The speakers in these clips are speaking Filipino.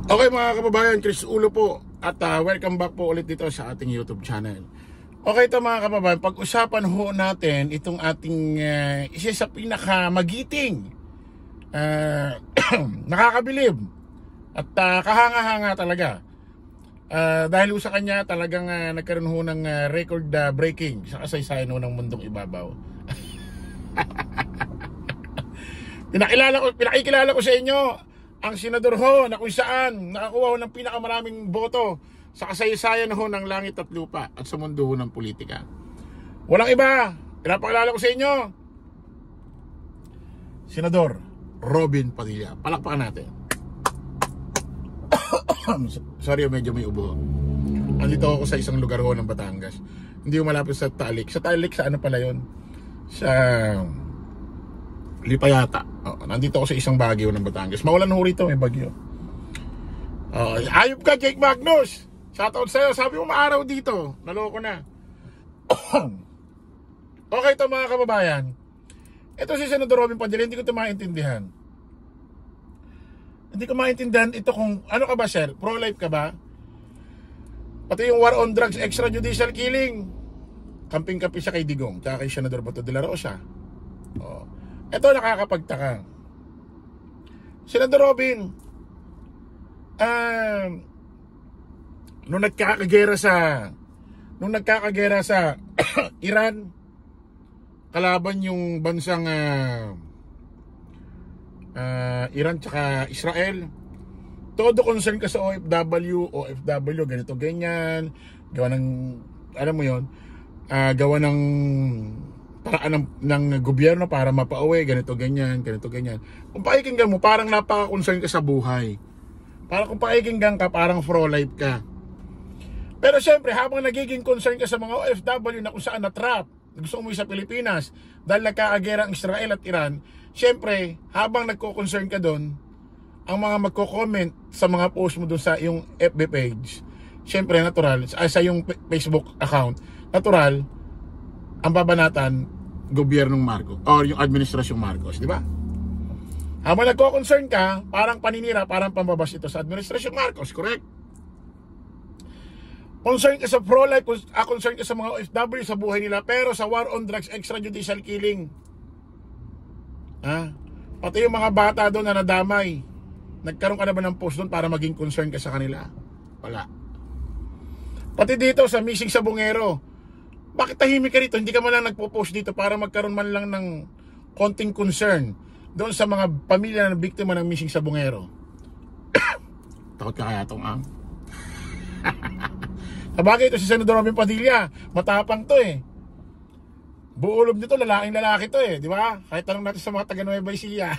Okay mga kababayan, Chris Ulo po at welcome back po ulit dito sa ating YouTube channel. Okay ito mga kababayan, pag-usapan ho natin itong ating isa sa pinakamagiting, nakakabilib at kahanga-hanga talaga. Dahil sa kanya talagang nagkaroon ho ng record breaking sa kasaysayan ho ng mundong ibabaw. Pinakikilala ko sa inyo ang senador ho na kung saan nakakuha ho ng pinakamaraming boto sa kasaysayan ho ng langit at lupa at sa mundo ho ng politika. Walang iba, pinapakilala ko sa inyo, Senador Robin Padilla. Palakpakan natin. Sorry, medyo may ubo. Andito ako sa isang lugar ho ng Batangas. Hindi ko malapit sa Talik. Sa Talik, sa ano pala yun? Sa Lipayata. Nandito ako sa isang bagyo ng Batangas. Maulan ho rito, may bagyo. Ayop ka, Jake Magnus. Shoutout sa'yo. Sabi mo maaraw dito. Naloko na. Okay ito mga kababayan. Ito si Senador Robin Padilla. Hindi ko ito maintindihan. Hindi ko maintindihan ito kung ano ka ba, sir? Pro-life ka ba? Pati yung war on drugs, extrajudicial killing. Kamping-kampi siya kay Digong. Tsaka kay Senador Bato de la Rosa. Ito nakakapagtaka. Senador Robin, nung nagkakagera sa Iran, kalaban yung bansang Iran tsaka Israel, todo concern ka sa OFW, ganito ganyan, gawa ng, alam mo yon, gawa ng paraan ng gobyerno para mapauwi, ganito ganyan. Kung pakikinggan mo, parang napaka-concern ka sa buhay. Parang kung pakikinggan ka, parang pro-life ka. Pero syempre, habang nagiging concern ka sa mga OFW na kung saan na-trap, gusto umuwi sa Pilipinas dahil nagkakagera ang Israel at Iran, syempre, habang nagko-concern ka doon, ang mga magko-comment sa mga post mo doon sa yung FB page, syempre, natural, sa yung Facebook account, natural, ang babanatan gobyernong Marcos or yung administrasyong Marcos, di ba? Habang nagko-concern ka, parang paninira, parang pambabas ito sa administrasyong Marcos, correct? Concern ka sa pro-life, concern ka sa mga OFW sa buhay nila, pero sa war on drugs, extrajudicial killing, pati yung mga bata doon na nadamay, nagkaroon ka na ba ng post doon para maging concern ka sa kanila? Wala. Pati dito sa missing sa Bungero, bakit tahimik ka rito? Hindi ka man lang nagpo-post dito para magkaroon man lang ng konting concern doon sa mga pamilya na biktima ng missing sa Bungero. Takot ka kaya itong Sabagay ito si Senador Robin Padilla, matapang to buulob nito, lalaking lalaki to di ba? Kahit tanong natin sa mga taga Nueva Ecija.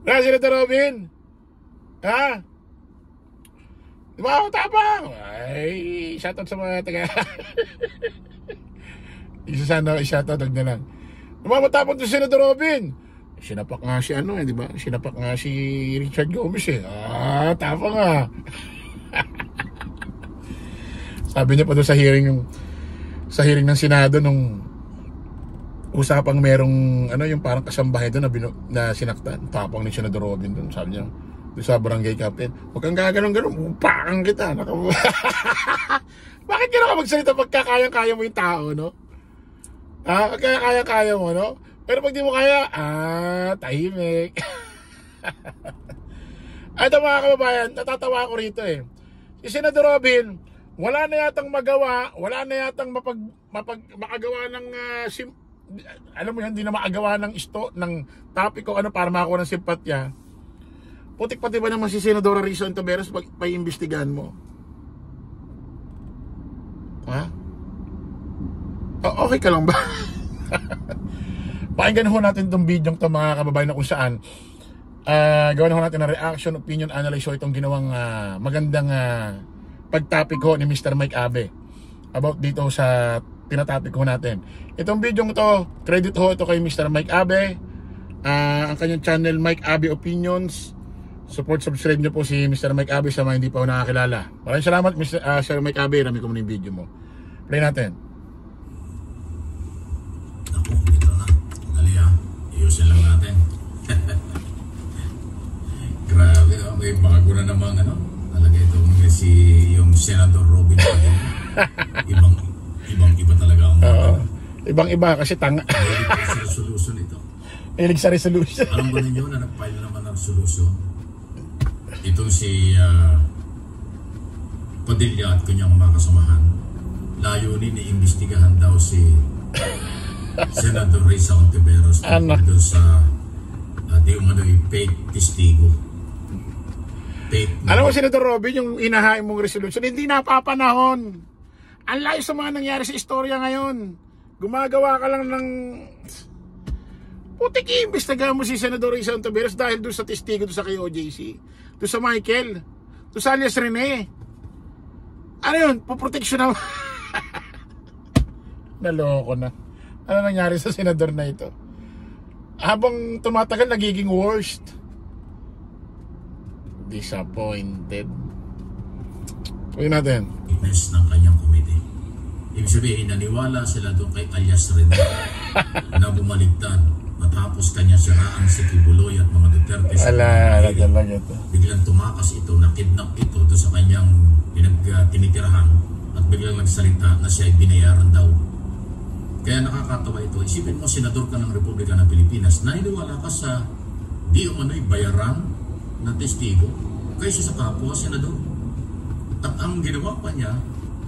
Senador Robin, di ba ako tapang? Ay, shoutout sa mga taga isa sana, shoutout na lang. Di ba matapang to si Senador Robin? Sinapak nga si di ba? Sinapak nga si Richard Gomez tapang Sabi niya pa doon sa hearing ng Senado nung usapang merong yung parang kasambahay doon na sinaktan. Tapang ni Senador Robin doon, sabi niya sa barangay captain, huwag kang gaganon-ganon, upakang kita. Bakit gano'n ka magsalita pagkakayang-kaya mo yung tao, no? Pagkakayang-kaya mo, no? Pero pag di mo kaya, tahimik. Ito mga kababayan, natatawa ako rito Si Senador Robin, wala na yatang magawa, wala na yatang makagawa ng alam mo yan, hindi na makagawa ng topic o para makakuha ng simpatya. Putik pati ba naman si Senadora Risa Ontiveros pag-iimbestigahan mo? Okay ka lang ba? Pakinggan ho natin itong video ng mga kababayan na kung saan gawan ho natin ng reaction, opinion, analyze ho itong ginawang magandang pag-topic ho ni Mr. Mike Abe about dito sa tinatopic ho natin. Itong video ito, credit ho ito kay Mr. Mike Abe, ang kanyang channel Mike Abe Opinions. Support, subscribe nyo po si Mr. Mike Abe sa mga hindi pa ako nakakilala. Maraming salamat Mr. Mike Abe, rami ko muna yung video mo. Play natin. Ako, ito na. Dali ayusin lang natin. bago na namang talaga itong si yung Senator Robin Padilla. Ibang-iba talaga ang ibang-iba kasi tanga. Mahilig sa resolution ito. Mahilig sa resolution. Alam ba ninyo na nag-file naman ng resolution? Itong si Padilla at kanyang mga kasamahan, layunin na imbestigahan daw si Senator Risa Ontiveros tungkol sa di umano'y fake testigo. Alam mo, Senator Robin, yung inahain mong resolution, hindi napapanahon. Ang layo sa mga nangyari sa istorya ngayon. Gumagawa ka lang ng putik, iimbestigahan mo si Senator Risa Ontiveros dahil doon sa testigo, doon sa kay OJC, doon sa Michael, doon sa alias Rene. Ano yun? Puproteksyon na. Naloko na. Ano nangyari sa senador na ito? Habang tumatagal, nagiging worst. Disappointed. Tuloy natin. Witness ng kanyang committee. Ibig sabihin, naniwala sila doon kay alias Rene na bumaligtad matapos kanya siraan si Kibuloy at mga Duterte sa biglang tumakas ito, nakidnap ito doon sa kanyang tinitirahan at biglang nagsalita na siya ay binayaran daw. Kaya nakakatawa ito. Isipin mo, senador ka ng Republika ng Pilipinas, naniniwala ka sa di umano'y bayaran na testigo kaysa sa kapwa senador. At ang ginawa pa niya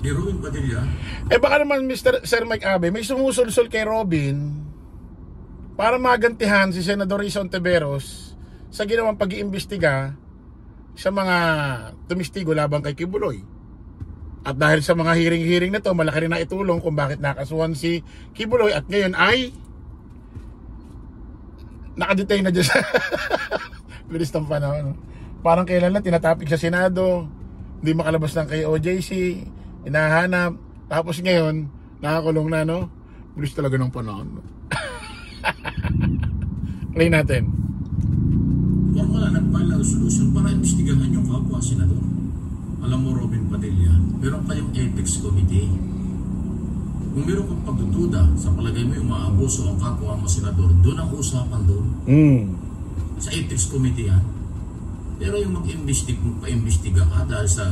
ni Robin Padilla, baka naman Sir Mike Abe, may sumusulsol kay Robin para magantihan si Senador Risa Ontiveros sa ginawang pag-iimbestiga sa mga tumistigo laban kay Kibuloy. At dahil sa mga hearing na to, malaki rin na itulong kung bakit nakasuhan si Kibuloy at ngayon ay nakadetain na dyan sa bilis ng panahon. Parang kailan lang tinatapik sa Senado, hindi makalabas ng kay OJC, hinahanap, tapos ngayon nakakulong na, no? Bilis talaga ng panahon. Play natin. Formal na nag-file na resolution para imbestigahan yung kapwa senador. Alam mo, Robin Padilla, meron kayong ethics committee. Kung meron kang pagdududa, sa palagay mo yung maabuso ang kapwa mo senador, doon ang usapan doon. Sa ethics committee yan. Pero yung pa-imbestiga ka dahil sa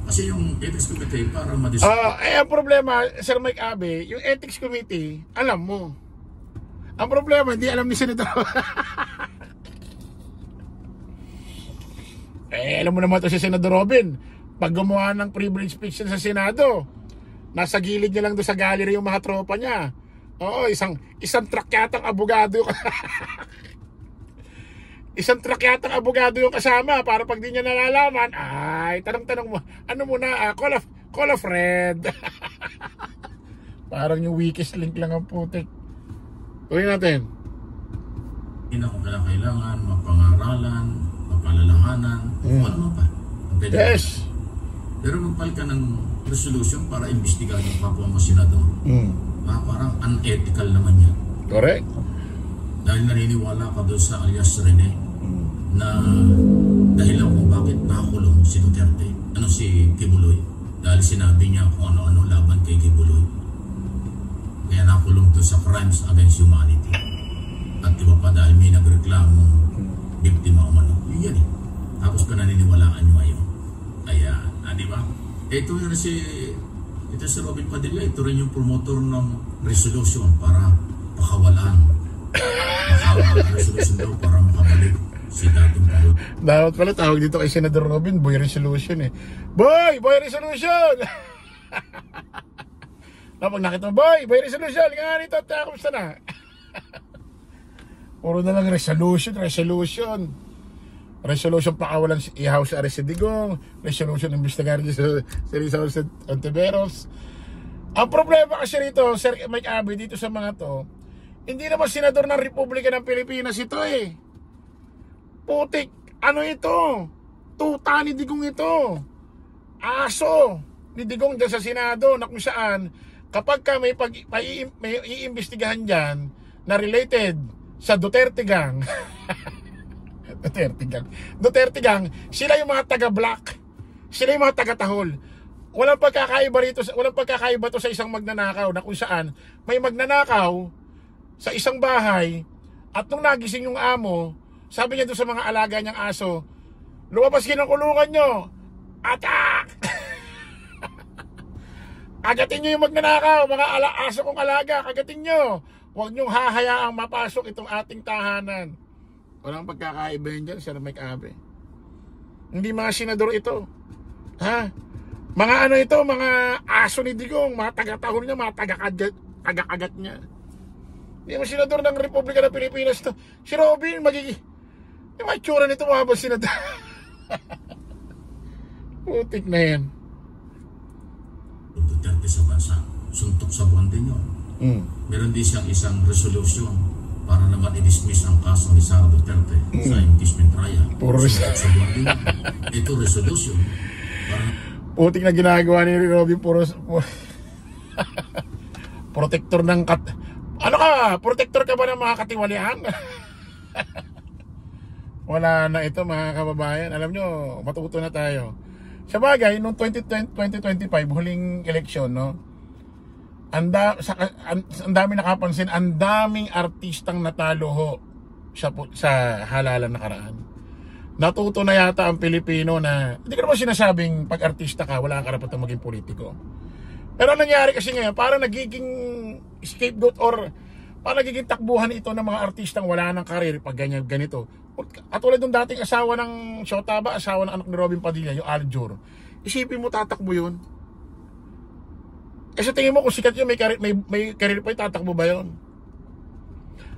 kasi yung ethics committee para ang problema, Sir Mike Abe, yung ethics committee, alam mo. Ang problema, hindi alam ni Senator. Alam mo naman ito si Senador Robin. Pag gumawa ng privilege speech sa Senado, nasa gilid niya lang doon sa gallery yung mga tropa niya. Oo, isang trakyatang abogado. Isang trakyatang abogado yung kasama para pag di niya nalalaman, ay, tanong-tanong mo, ano muna, call a friend. Parang yung weakest link lang ang putik. Tuloy natin. Hindi na kung kailangan, mapangaralan, mapalalahanan, ano pa. Yes. Pero magpal ka ng resolution para imbestigahan yung kapwa mo senador. Parang unethical naman yan. Correct. Dahil naniniwala ka doon sa alias Rene na dahilan kung bakit nakakulong si Duterte, si Kibuloy. Dahil sinabi niya kung ano-ano laban kay Kibuloy. Kaya nakulong to sa crimes against humanity. At iba pa dahil may nagreklamong biktima o mano. Yun yan eh. Tapos pa naniniwalaan nyo ngayon. Kaya, di ba? Ito si Robin Padilla, ito rin yung promotor ng resolution para pakawalan. Resolution daw para makabalik si dating Pangulo. Dapat pala tawag dito kay Senador Robin, Boy Resolution eh. Boy Resolution! Pag nakita mo, Boy Resolution, nga nito, kamusta na? Puro na lang resolution. Resolution pakawalan i-house arrest si Digong, resolution imbestigahan si Risa Ontiveros. Ang problema kasi rito, Sir Mike Abe, dito sa mga to, hindi naman senador ng Republika ng Pilipinas ito eh. Putik, ano ito? Tuta ni Digong ito. Aso ni Digong dyan sa Senado na kung saan kapag ka may iimbestigahan dyan na related sa Duterte Gang Duterte Gang, sila yung mga taga-black, sila yung mga taga-tahol. Walang pagkakaiba to sa isang magnanakaw na kung saan may magnanakaw sa isang bahay at nung nagising yung amo, sabi niya doon sa mga alaga niyang aso, Lumabas kayo ng kulungan nyo. Attack! Agatin nyo yung magnanakaw, mga aso kong alaga, kagatin nyo. Huwag nyong hahayaang mapasok itong ating tahanan. Walang pagkakaiba yun dyan, Sir Mike Abe. Hindi mga senador ito. Ha? Mga ano ito, mga aso ni Digong, mga taga-tahon niya, mga taga-kagat niya. Hindi mo senador ng Republika ng Pilipinas to. Si Robin, yung mga itsura nito, mga ba senador? Putik na yan. Duterte sa bansa, suntok sa buwan din yun. Meron din siyang isang resolution para naman i-dismiss ang kaso ni Sara Duterte sa impeachment trial. Suntok sa buwan din yun. Ito resolution para... Putik na ginagawa ni Robin, protector ng ano ka? Protector ka ba ng mga katiwalian? Wala na ito mga kababayan. Alam nyo, matuto na tayo. Sa bagay, noong 2025, huling eleksyon, no? Ang dami nakapansin, ang daming artistang natalo ho sa halalan nakaraan. Natuto na yata ang Pilipino na, hindi ko naman sinasabing pag artista ka, wala kang karapatang maging politiko. Pero nangyari kasi ngayon, parang nagiging scapegoat or parang nagiging takbuhan ito ng mga artistang wala ng karir pag ganito. At tulad ng dating asawa ng Shotaba, asawa ng anak ni Robin Padilla, yung Aljur. Isipin mo, tatakbo yun. Eh sa tingin mo, kung sikat yun, may karir pa yun, tatakbo ba yun?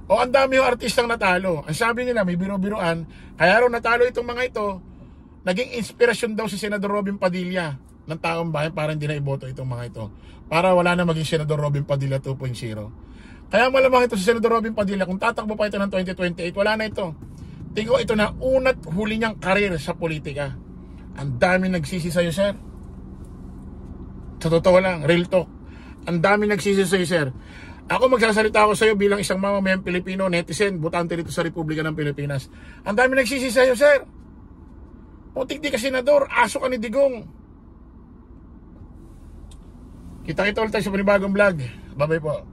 O ang dami yung artistang natalo. Ang sabi nila, may biro-biroan, kaya raw natalo itong mga ito, naging inspirasyon daw si Senador Robin Padilla ng taong bayan para hindi na iboto itong mga ito. Para wala na maging Senador Robin Padilla 2.0. Kaya malamang ito si Senador Robin Padilla, kung tatakbo pa ito ng 2028, wala na ito. Tingko, ito na unat huli niyang karir sa politika. Ang dami nagsisi sa'yo, sir. Sa totoo lang, real talk. Ang dami nagsisi sa'yo, sir. Ako magsasalita ako sa'yo bilang isang mamamayang Pilipino, netizen, butante dito sa Republika ng Pilipinas. Ang dami nagsisi sa'yo, sir. Putik di ka senador, aso ka ni Digong. Kita-kita ulit tayo sa panibagong vlog. Bye-bye po.